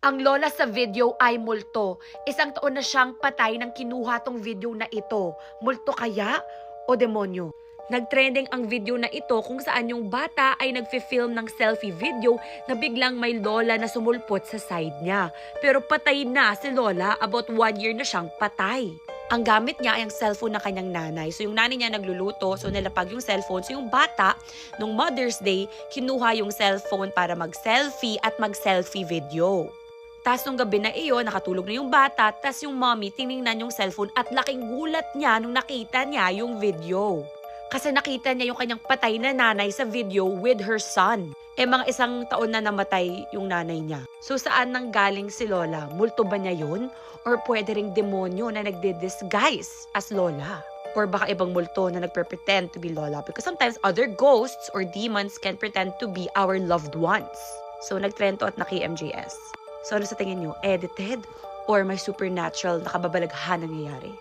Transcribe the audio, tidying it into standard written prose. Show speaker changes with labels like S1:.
S1: Ang lola sa video ay multo. Isang taon na siyang patay nang kinuha tong video na ito. Multo kaya o demonyo? Nagtrending ang video na ito kung saan yung bata ay nagfi-film ng selfie video na biglang may lola na sumulpot sa side niya. Pero patay na si lola, about 1 year na siyang patay. Ang gamit niya ay ang cellphone ng kanyang nanay. So yung nanay niya nagluluto, so nilapag yung cellphone. So yung bata, nung Mother's Day, kinuha yung cellphone para mag-selfie at mag-selfie video. Tas nung gabi na iyon, nakatulog na yung bata, tas yung mommy tiningnan yung cellphone at laking gulat niya nung nakita niya yung video. Kasi nakita niya yung kanyang patay na nanay sa video with her son. Mga 1 taon na namatay yung nanay niya. So saan nang galing si Lola? Multo ba niya yun? Or pwede ring demonyo na nagdi-disguise as Lola? Or baka ibang multo na nagpre-pretend to be Lola? Because sometimes other ghosts or demons can pretend to be our loved ones. So nagtrend to at naki-MJS. So ano sa tingin nyo? Edited? Or may supernatural na kababalaghan nangyayari?